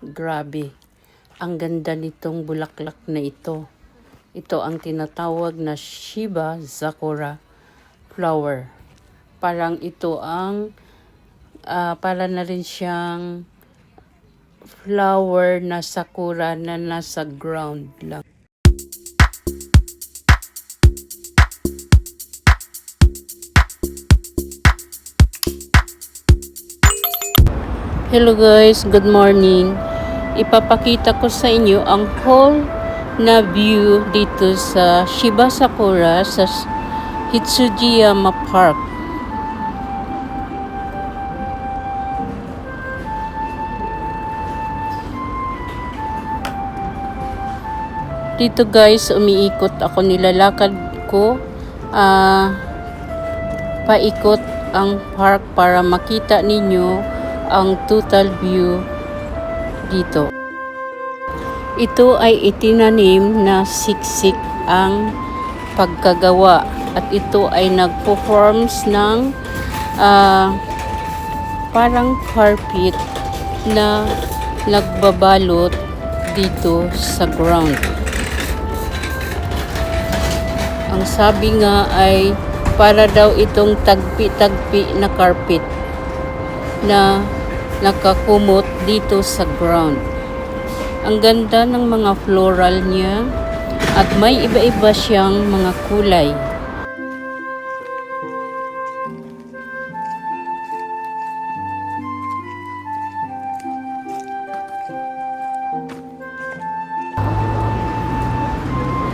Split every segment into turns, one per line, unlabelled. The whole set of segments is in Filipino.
Grabe, ang ganda nitong bulaklak na ito. Ito ang tinatawag na Shiba Sakura flower. Parang ito ang para na rin siyang flower na sakura na nasa ground lang. Hello guys, good morning. Ipapakita ko sa inyo ang whole na view dito sa Shiba Sakura sa Hitsujiyama Park. Dito guys, umiikot ako, nilalakad ko paikot ang park para makita ninyo ang total view dito. Ito ay itinanim na siksik ang pagkagawa at ito ay nagpo-forms ng parang carpet na nagbabalot dito sa ground. Ang sabi nga ay para daw itong tagpi-tagpi na carpet na nakakumot dito sa ground. Ang ganda ng mga floral niya at may iba-iba siyang mga kulay.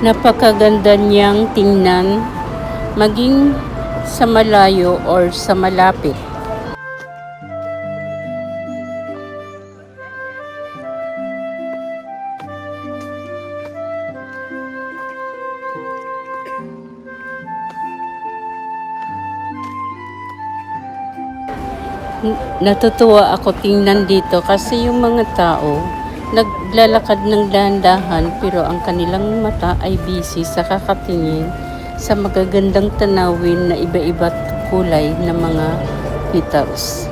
Napakaganda niyang tingnan maging sa malayo or sa malapit. Natutuwa ako tingnan dito kasi yung mga tao naglalakad ng dahan-dahan pero ang kanilang mata ay busy sa kakatingin sa magagandang tanawin na iba-iba't kulay na mga petals.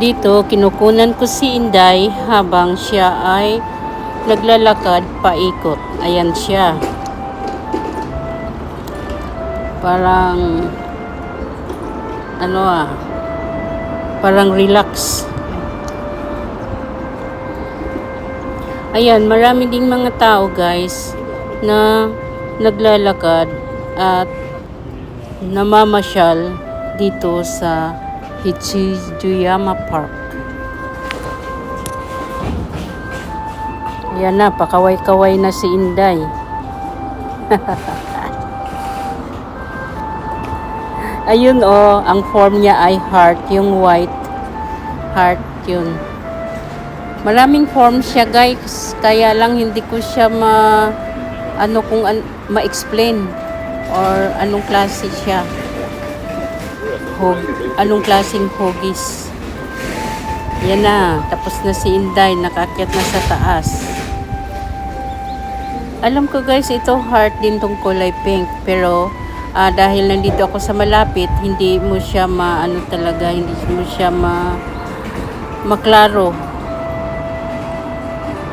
Dito, kinukunan ko si Inday habang siya ay naglalakad paikot. Ayan siya. Parang, parang relax. Ayan, marami ding mga tao guys na naglalakad at namamasyal dito sa Hitsujiyama Park. Yan na, pakaway-kaway na si Inday. Ayun ang form niya ay heart, yung white heart yun. Maraming form siya guys, kaya lang hindi ko siya ma-explain or anong klase siya. Anong klaseng hugis. Yan na, tapos na si Inday, nakakyat na sa taas. Alam ko guys, ito heart din tong kulay pink, pero dahil nandito ako sa malapit, hindi mo siya hindi mo siya maklaro.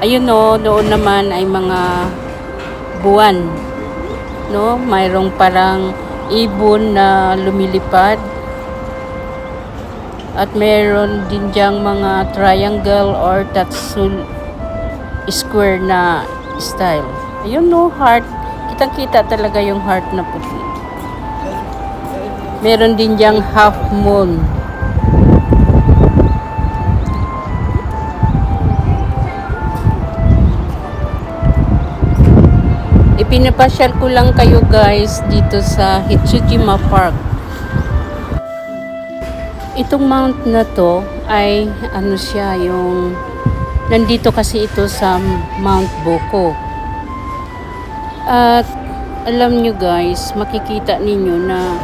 Ayun doon naman ay mga buwan, mayroong parang ibon na lumilipad. At meron din diyang mga triangle or square na style. Ayun heart. Kitang-kita talaga yung heart na puti. Meron din diyang half moon. Pinapasyal ko lang kayo guys dito sa Hitsujima Park. Itong mount na to ay ano siya, yung nandito kasi ito sa Mount Boko. At alam nyo guys, makikita ninyo na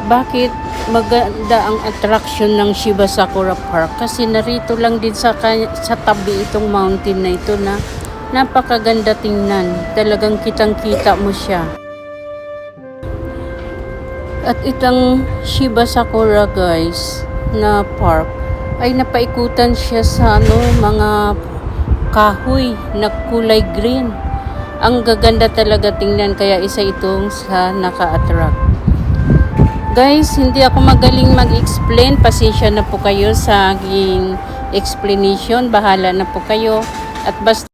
bakit maganda ang attraction ng Shiba Sakura Park, kasi narito lang din sa tabi itong mountain na ito na napakaganda tingnan. Talagang kitang-kita mo siya. At itong Shiba Sakura guys na park ay napaikutan siya sa mga kahoy na kulay green. Ang gaganda talaga tingnan, kaya isa itong sa naka-attract. Guys, hindi ako magaling mag-explain. Pasensya na po kayo sa aking explanation. Bahala na po kayo. At basta